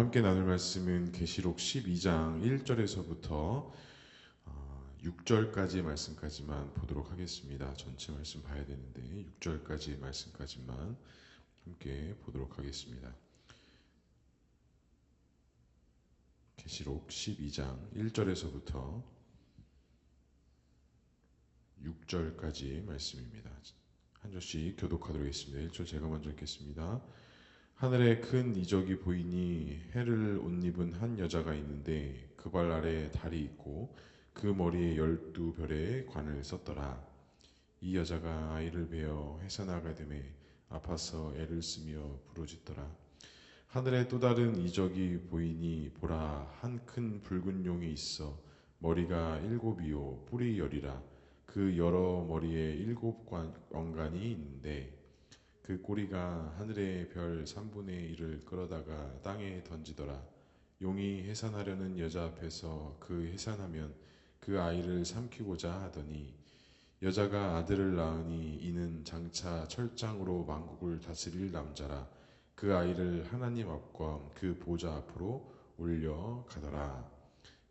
함께 나눌 말씀은 계시록 12장 1절에서부터 6절까지의 말씀까지만 보도록 하겠습니다. 전체 말씀 봐야 되는데 6절까지의 말씀까지만 함께 보도록 하겠습니다. 계시록 12장 1절에서부터 6절까지의 말씀입니다. 한 절씩 교독하도록 하겠습니다. 1절 제가 먼저 읽겠습니다. 하늘에 큰 이적이 보이니 해를 옷 입은 한 여자가 있는데 그 발 아래에 달이 있고 그 머리에 12별의 관을 썼더라. 이 여자가 아이를 베어 해산하게 되매 아파서 애를 쓰며 부르짖더라. 하늘에 또 다른 이적이 보이니 보라, 한 큰 붉은 용이 있어 머리가 7이요 뿔이 10이라. 그 여러 머리에 7 왕관이 있는데 그 꼬리가 하늘의 별 3분의 1을 끌어다가 땅에 던지더라. 용이 해산하려는 여자 앞에서 그 해산하면 그 아이를 삼키고자 하더니 여자가 아들을 낳으니 이는 장차 철장으로 만국을 다스릴 남자라. 그 아이를 하나님 앞과 그 보좌 앞으로 올려가더라.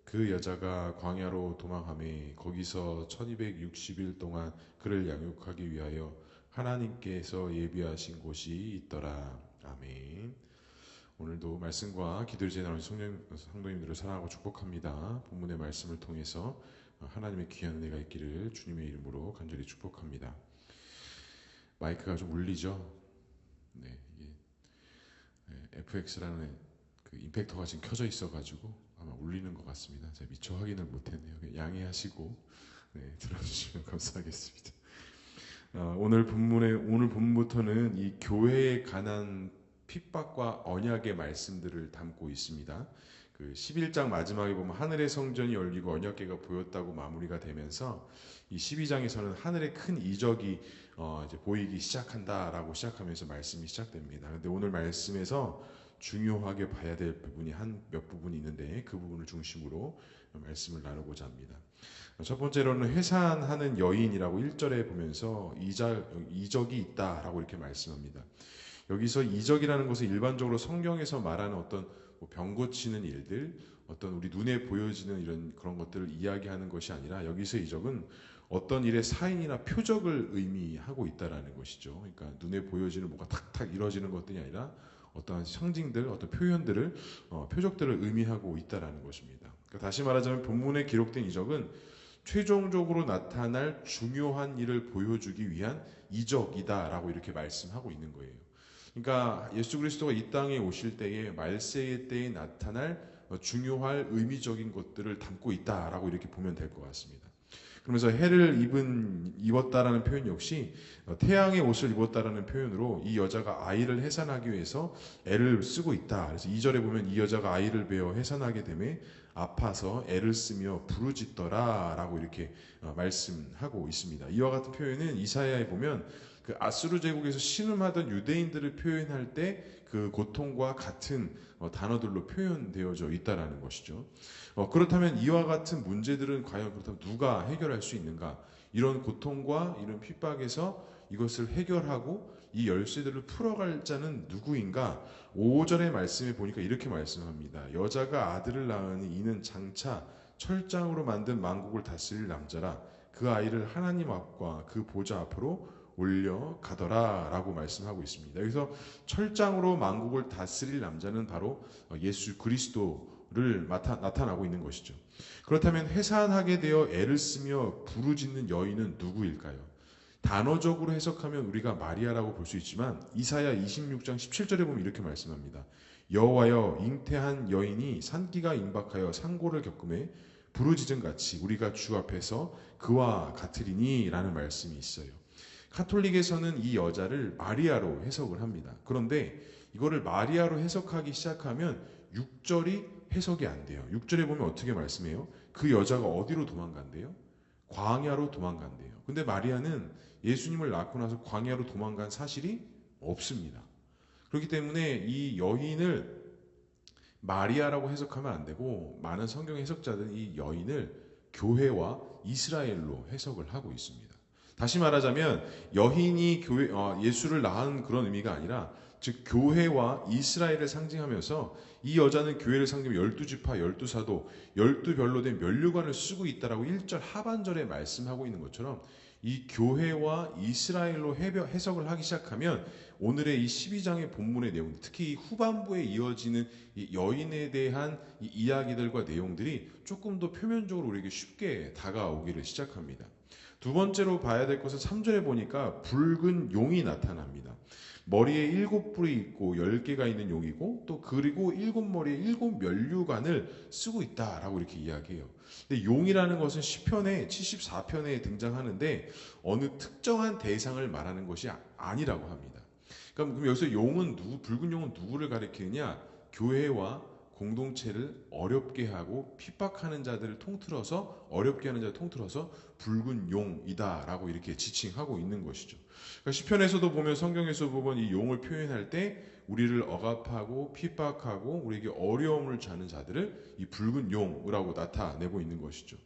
그 여자가 광야로 도망하매 거기서 1260일 동안 그를 양육하기 위하여 하나님께서 예비하신 곳이 있더라. 아멘. 오늘도 말씀과 기도를 제나오는 성도님들을 사랑하고 축복합니다. 본문의 말씀을 통해서 하나님의 귀한 은혜가 있기를 주님의 이름으로 간절히 축복합니다. 마이크가 좀 울리죠? 네, 이게 FX라는 그 임팩터가 지금 켜져 있어가지고 아마 울리는 것 같습니다. 제가 미처 확인을 못했네요. 양해하시고 들어주시면 감사하겠습니다. 오늘 본문부터는 이 교회에 관한 핍박과 언약의 말씀들을 담고 있습니다. 그 11장 마지막에 보면 하늘의 성전이 열리고 언약궤가 보였다고 마무리가 되면서 이 12장에서는 하늘의 큰 이적이 이제 보이기 시작한다라고 시작하면서 말씀이 시작됩니다. 그런데 오늘 말씀에서 중요하게 봐야 될 부분이 몇 부분이 있는데 그 부분을 중심으로 말씀을 나누고자 합니다. 첫 번째로는 해산하는 여인이라고 1절에 보면서 이적이 있다라고 이렇게 말씀합니다. 여기서 이적이라는 것은 일반적으로 성경에서 말하는 어떤 병 고치는 일들, 어떤 우리 눈에 보여지는 이런 그런 것들을 이야기하는 것이 아니라 여기서 이적은 어떤 일의 사인이나 표적을 의미하고 있다라는 것이죠. 그러니까 눈에 보여지는 뭐가 탁탁 이루어지는 것들이 아니라 어떠한 상징들, 어떤 표현들을 표적들을 의미하고 있다라는 것입니다. 그러니까 다시 말하자면 본문에 기록된 이적은 최종적으로 나타날 중요한 일을 보여주기 위한 이적이다라고 이렇게 말씀하고 있는 거예요. 그러니까 예수 그리스도가 이 땅에 오실 때에 말세의 때에 나타날 중요할 의미적인 것들을 담고 있다라고 이렇게 보면 될 것 같습니다. 그러면서 해를 입었다라는 표현 역시 태양의 옷을 입었다라는 표현으로 이 여자가 아이를 해산하기 위해서 애를 쓰고 있다. 그래서 2절에 보면 이 여자가 아이를 베어 해산하게 되매 아파서 애를 쓰며 부르짖더라 라고 이렇게 말씀하고 있습니다. 이와 같은 표현은 이사야에 보면 그 아수르 제국에서 신음하던 유대인들을 표현할 때 그 고통과 같은 단어들로 표현되어져 있다라는 것이죠. 그렇다면 이와 같은 문제들은 과연 그렇다면 누가 해결할 수 있는가? 이런 고통과 이런 핍박에서 이것을 해결하고 이 열쇠들을 풀어갈 자는 누구인가? 5절의 말씀에 보니까 이렇게 말씀합니다. 여자가 아들을 낳으니 이는 장차 철장으로 만든 만국을 다스릴 남자라. 그 아이를 하나님 앞과 그 보좌 앞으로 올려가더라 라고 말씀하고 있습니다. 여기서 철장으로 만국을 다스릴 남자는 바로 예수 그리스도를 나타나고 있는 것이죠. 그렇다면 해산하게 되어 애를 쓰며 부르짖는 여인은 누구일까요? 단어적으로 해석하면 우리가 마리아라고 볼 수 있지만 이사야 26장 17절에 보면 이렇게 말씀합니다. 여호와여, 잉태한 여인이 산기가 임박하여 상고를 겪음에 부르짖은 같이 우리가 주 앞에서 그와 같으리니 라는 말씀이 있어요. 카톨릭에서는 이 여자를 마리아로 해석을 합니다. 그런데 이거를 마리아로 해석하기 시작하면 6절이 해석이 안 돼요. 6절에 보면 어떻게 말씀해요? 그 여자가 어디로 도망간대요? 광야로 도망간대요. 근데 마리아는 예수님을 낳고 나서 광야로 도망간 사실이 없습니다. 그렇기 때문에 이 여인을 마리아라고 해석하면 안 되고 많은 성경 해석자들은 이 여인을 교회와 이스라엘로 해석을 하고 있습니다. 다시 말하자면 여인이 예수를 낳은 그런 의미가 아니라 즉 교회와 이스라엘을 상징하면서 이 여자는 교회를 상징하며 12지파, 12사도, 12별로 된 면류관을 쓰고 있다라고 1절 하반절에 말씀하고 있는 것처럼 이 교회와 이스라엘로 해석을 하기 시작하면 오늘의 이 12장의 본문의 내용, 특히 이 후반부에 이어지는 이 여인에 대한 이 이야기들과 내용들이 조금 더 표면적으로 우리에게 쉽게 다가오기를 시작합니다. 두 번째로 봐야 될 것은 3절에 보니까 붉은 용이 나타납니다. 머리에 7뿔이 있고 10개가 있는 용이고 또 그리고 7머리에 7면류관을 쓰고 있다라고 이렇게 이야기해요. 근데 용이라는 것은 시편의 74편에 등장하는데 어느 특정한 대상을 말하는 것이 아니라고 합니다. 그럼 여기서 붉은 용은 누구를 가리키느냐? 교회와 공동체를 어렵게 하고 핍박하는 자들을 통틀어서 어렵게 하는 자를 통틀어서 붉은 용이다라고 이렇게 지칭하고 있는 것이죠. 그러니까 시편에서도 보면 성경에서 보면 이 용을 표현할 때 우리를 억압하고 핍박하고 우리에게 어려움을 주는 자들을 이 붉은 용이라고 나타내고 있는 것이죠.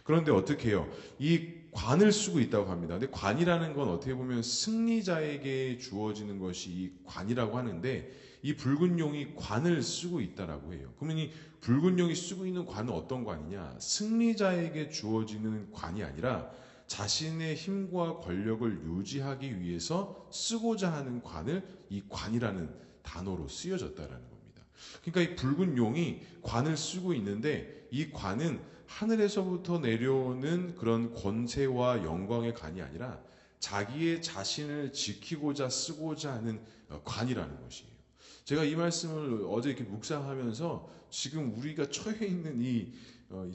그런데 어떻게 해요? 이 관을 쓰고 있다고 합니다. 근데 관이라는 건 어떻게 보면 승리자에게 주어지는 것이 이 관이라고 하는데 이 붉은 용이 관을 쓰고 있다라고 해요. 그러면 이 붉은 용이 쓰고 있는 관은 어떤 관이냐? 승리자에게 주어지는 관이 아니라 자신의 힘과 권력을 유지하기 위해서 쓰고자 하는 관을 이 관이라는 단어로 쓰여졌다라는 겁니다. 그러니까 이 붉은 용이 관을 쓰고 있는데 이 관은 하늘에서부터 내려오는 그런 권세와 영광의 관이 아니라 자기의 자신을 지키고자 쓰고자 하는 관이라는 것이에요. 제가 이 말씀을 어제 이렇게 묵상하면서 지금 우리가 처해 있는 이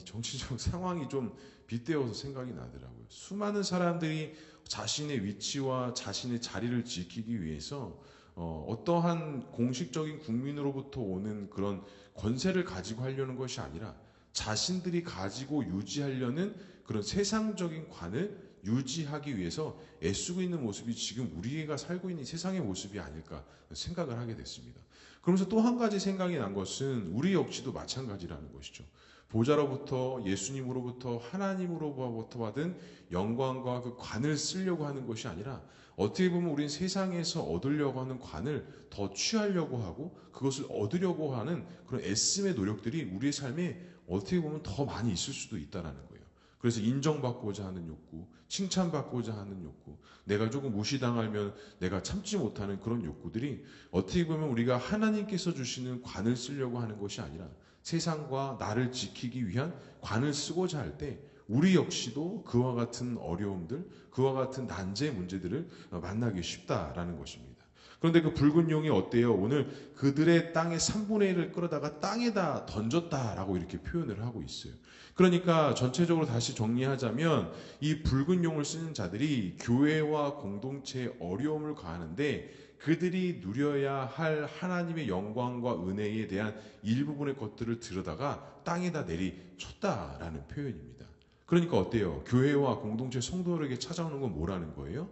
정치적 상황이 좀 빗대어서 생각이 나더라고요. 수많은 사람들이 자신의 위치와 자신의 자리를 지키기 위해서 어떠한 공식적인 국민으로부터 오는 그런 권세를 가지고 하려는 것이 아니라 자신들이 가지고 유지하려는 그런 세상적인 관을 유지하기 위해서 애쓰고 있는 모습이 지금 우리가 살고 있는 세상의 모습이 아닐까 생각을 하게 됐습니다. 그러면서 또 한 가지 생각이 난 것은 우리 역시도 마찬가지라는 것이죠. 보좌로부터 예수님으로부터 하나님으로부터 받은 영광과 그 관을 쓰려고 하는 것이 아니라 어떻게 보면 우리는 세상에서 얻으려고 하는 관을 더 취하려고 하고 그것을 얻으려고 하는 그런 애씀의 노력들이 우리의 삶에 어떻게 보면 더 많이 있을 수도 있다는 거예요. 그래서 인정받고자 하는 욕구, 칭찬받고자 하는 욕구, 내가 조금 무시당하면 내가 참지 못하는 그런 욕구들이 어떻게 보면 우리가 하나님께서 주시는 관을 쓰려고 하는 것이 아니라 세상과 나를 지키기 위한 관을 쓰고자 할 때 우리 역시도 그와 같은 어려움들, 그와 같은 난제의 문제들을 만나기 쉽다라는 것입니다. 그런데 그 붉은 용이 어때요? 오늘 그들의 땅의 3분의 1을 끌어다가 땅에다 던졌다라고 이렇게 표현을 하고 있어요. 그러니까 전체적으로 다시 정리하자면 이 붉은 용을 쓰는 자들이 교회와 공동체에 어려움을 가하는데 그들이 누려야 할 하나님의 영광과 은혜에 대한 일부분의 것들을 들여다가 땅에다 내리쳤다라는 표현입니다. 그러니까 어때요? 교회와 공동체 성도들에게 찾아오는 건 뭐라는 거예요?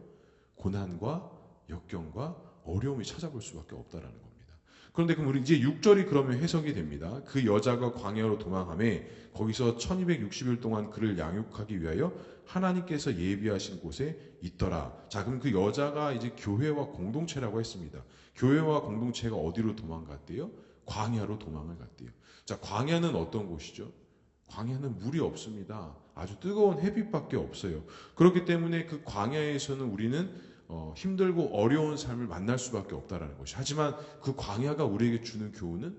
고난과 역경과 어려움이 찾아볼 수밖에 없다라는 겁니다. 그런데 그럼 우리 이제 6절이 그러면 해석이 됩니다. 그 여자가 광야로 도망하매 거기서 1260일 동안 그를 양육하기 위하여 하나님께서 예비하신 곳에 있더라. 자, 그럼 그 여자가 이제 교회와 공동체라고 했습니다. 교회와 공동체가 어디로 도망갔대요? 광야로 도망을 갔대요. 자, 광야는 어떤 곳이죠? 광야는 물이 없습니다. 아주 뜨거운 햇빛밖에 없어요. 그렇기 때문에 그 광야에서는 우리는 힘들고 어려운 삶을 만날 수밖에 없다라는 것이. 하지만 그 광야가 우리에게 주는 교훈은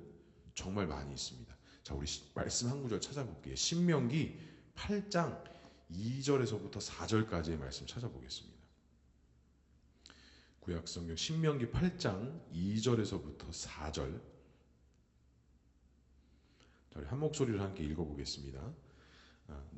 정말 많이 있습니다. 자, 우리 말씀 한 구절 찾아볼게요. 신명기 8장 2절에서부터 4절까지의 말씀 찾아보겠습니다. 구약성경 신명기 8장 2절에서부터 4절. 자, 우리 한 목소리를 함께 읽어보겠습니다.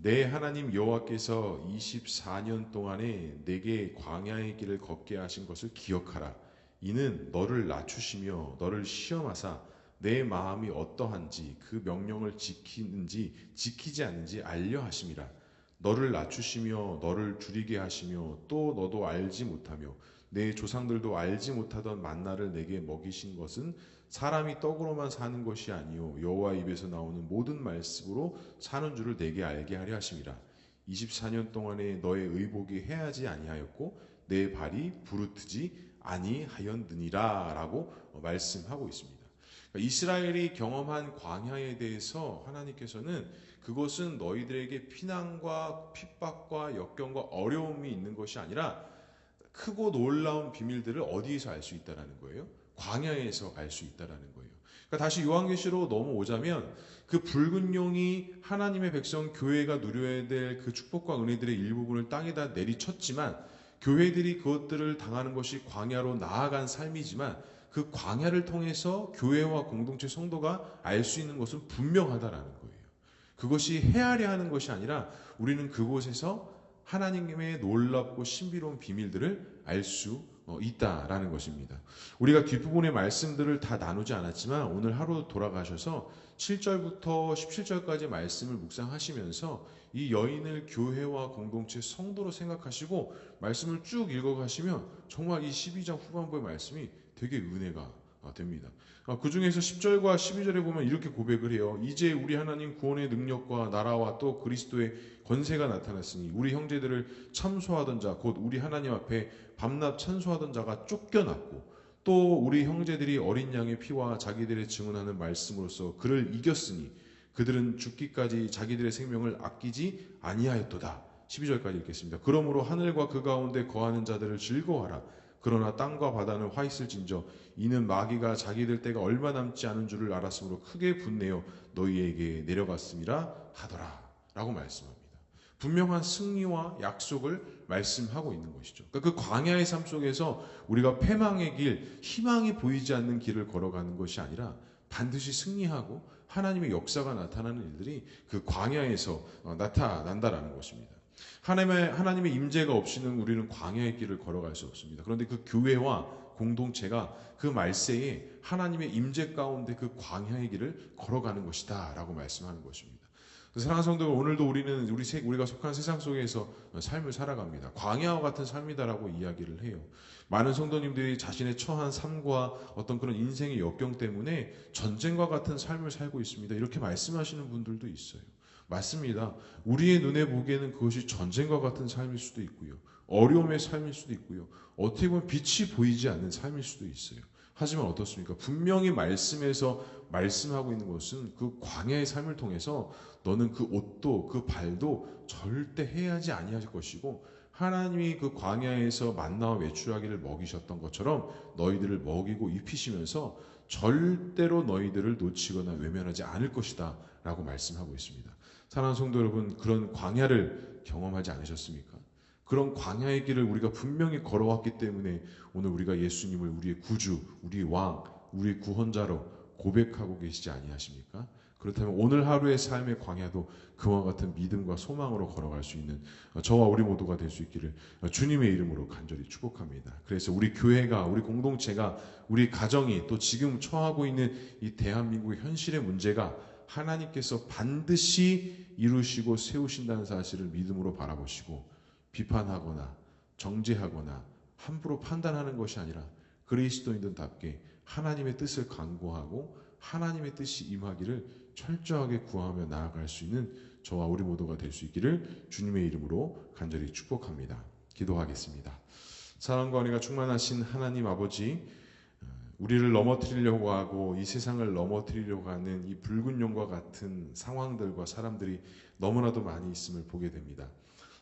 내 하나님 여호와께서 24년 동안에 내게 광야의 길을 걷게 하신 것을 기억하라. 이는 너를 낮추시며 너를 시험하사 내 마음이 어떠한지 그 명령을 지키는지 지키지 않는지 알려 하심이라. 너를 낮추시며 너를 줄이게 하시며 또 너도 알지 못하며 내 조상들도 알지 못하던 만나를 내게 먹이신 것은 사람이 떡으로만 사는 것이 아니요 여호와 입에서 나오는 모든 말씀으로 사는 줄을 내게 알게 하려 하심이라. 24년 동안에 너의 의복이 해하지 아니하였고 내 발이 부르트지 아니하였느니라 라고 말씀하고 있습니다. 그러니까 이스라엘이 경험한 광야에 대해서 하나님께서는 그것은 너희들에게 피난과 핍박과 역경과 어려움이 있는 것이 아니라 크고 놀라운 비밀들을 어디에서 알 수 있다라는 거예요? 광야에서 알 수 있다라는 거예요. 그러니까 다시 요한계시로 넘어오자면 그 붉은 용이 하나님의 백성 교회가 누려야 될 그 축복과 은혜들의 일부분을 땅에다 내리쳤지만 교회들이 그것들을 당하는 것이 광야로 나아간 삶이지만 그 광야를 통해서 교회와 공동체 성도가 알 수 있는 것은 분명하다라는 거예요. 그것이 헤아려 하는 것이 아니라 우리는 그곳에서 하나님의 놀랍고 신비로운 비밀들을 알 수 있다라는 것입니다. 우리가 뒷부분의 말씀들을 다 나누지 않았지만 오늘 하루 돌아가셔서 7절부터 17절까지 말씀을 묵상하시면서 이 여인을 교회와 공동체 성도로 생각하시고 말씀을 쭉 읽어가시면 정말 이 12장 후반부의 말씀이 되게 은혜가 됩니다. 그 중에서 10절과 12절에 보면 이렇게 고백을 해요. 이제 우리 하나님 구원의 능력과 나라와 또 그리스도의 권세가 나타났으니 우리 형제들을 참소하던 자 곧 우리 하나님 앞에 밤낮 찬소하던 자가 쫓겨났고 또 우리 형제들이 어린 양의 피와 자기들의 증언하는 말씀으로써 그를 이겼으니 그들은 죽기까지 자기들의 생명을 아끼지 아니하였도다. 12절까지 읽겠습니다. 그러므로 하늘과 그 가운데 거하는 자들을 즐거워하라. 그러나 땅과 바다는 화 있을진저 이는 마귀가 자기들 때가 얼마 남지 않은 줄을 알았으므로 크게 분내어 너희에게 내려갔음이라 하더라 라고 말씀합니다. 분명한 승리와 약속을 말씀하고 있는 것이죠. 그러니까 그 광야의 삶 속에서 우리가 패망의 길, 희망이 보이지 않는 길을 걸어가는 것이 아니라 반드시 승리하고 하나님의 역사가 나타나는 일들이 그 광야에서 나타난다라는 것입니다. 하나님의 임재가 없이는 우리는 광야의 길을 걸어갈 수 없습니다. 그런데 그 교회와 공동체가 그 말세에 하나님의 임재 가운데 그 광야의 길을 걸어가는 것이다 라고 말씀하는 것입니다. 사랑하는 성도, 오늘도 우리가 속한 세상 속에서 삶을 살아갑니다. 광야와 같은 삶이다라고 이야기를 해요. 많은 성도님들이 자신의 처한 삶과 어떤 그런 인생의 역경 때문에 전쟁과 같은 삶을 살고 있습니다. 이렇게 말씀하시는 분들도 있어요. 맞습니다. 우리의 눈에 보기에는 그것이 전쟁과 같은 삶일 수도 있고요. 어려움의 삶일 수도 있고요. 어떻게 보면 빛이 보이지 않는 삶일 수도 있어요. 하지만 어떻습니까? 분명히 말씀에서 말씀하고 있는 것은 그 광야의 삶을 통해서 너는 그 옷도 그 발도 절대 해하지 아니할 것이고 하나님이 그 광야에서 만나와 메추라기를 먹이셨던 것처럼 너희들을 먹이고 입히시면서 절대로 너희들을 놓치거나 외면하지 않을 것이다 라고 말씀하고 있습니다. 사랑하는 성도 여러분, 그런 광야를 경험하지 않으셨습니까? 그런 광야의 길을 우리가 분명히 걸어왔기 때문에 오늘 우리가 예수님을 우리의 구주, 우리의 왕, 우리의 구원자로 고백하고 계시지 아니하십니까? 그렇다면 오늘 하루의 삶의 광야도 그와 같은 믿음과 소망으로 걸어갈 수 있는 저와 우리 모두가 될 수 있기를 주님의 이름으로 간절히 축복합니다. 그래서 우리 교회가, 우리 공동체가, 우리 가정이 또 지금 처하고 있는 이 대한민국의 현실의 문제가 하나님께서 반드시 이루시고 세우신다는 사실을 믿음으로 바라보시고 비판하거나 정죄하거나 함부로 판단하는 것이 아니라 그리스도인들답게 하나님의 뜻을 간구하고 하나님의 뜻이 임하기를 철저하게 구하며 나아갈 수 있는 저와 우리 모두가 될 수 있기를 주님의 이름으로 간절히 축복합니다. 기도하겠습니다. 사랑과 은혜가 충만하신 하나님 아버지, 우리를 넘어뜨리려고 하고 이 세상을 넘어뜨리려고 하는 이 붉은 용과 같은 상황들과 사람들이 너무나도 많이 있음을 보게 됩니다.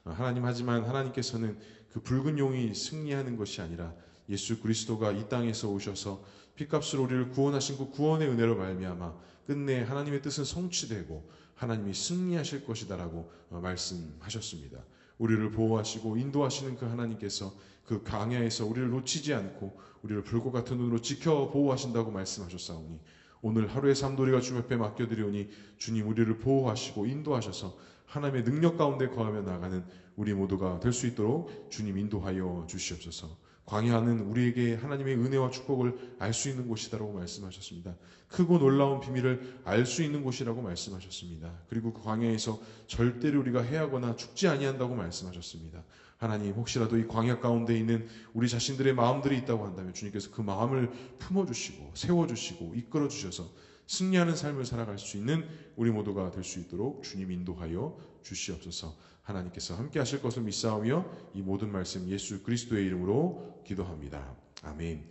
하나님, 하지만 하나님께서는 그 붉은 용이 승리하는 것이 아니라 예수 그리스도가 이 땅에서 오셔서 핏값으로 우리를 구원하신 그 구원의 은혜로 말미암아 끝내 하나님의 뜻은 성취되고 하나님이 승리하실 것이다라고 말씀하셨습니다. 우리를 보호하시고 인도하시는 그 하나님께서 그 광야에서 우리를 놓치지 않고 우리를 불꽃 같은 눈으로 지켜 보호하신다고 말씀하셨사오니 오늘 하루의 삶도 우리가 주님 앞에 맡겨드리오니 주님 우리를 보호하시고 인도하셔서 하나님의 능력 가운데 거하며 나가는 우리 모두가 될 수 있도록 주님 인도하여 주시옵소서. 광야는 우리에게 하나님의 은혜와 축복을 알 수 있는 곳이다라고 말씀하셨습니다. 크고 놀라운 비밀을 알 수 있는 곳이라고 말씀하셨습니다. 그리고 그 광야에서 절대로 우리가 해하거나 죽지 아니한다고 말씀하셨습니다. 하나님, 혹시라도 이 광야 가운데 있는 우리 자신들의 마음들이 있다고 한다면 주님께서 그 마음을 품어주시고 세워주시고 이끌어주셔서 승리하는 삶을 살아갈 수 있는 우리 모두가 될 수 있도록 주님 인도하여 주시옵소서. 하나님께서 함께 하실 것을 믿사오며 이 모든 말씀 예수 그리스도의 이름으로 기도합니다. 아멘.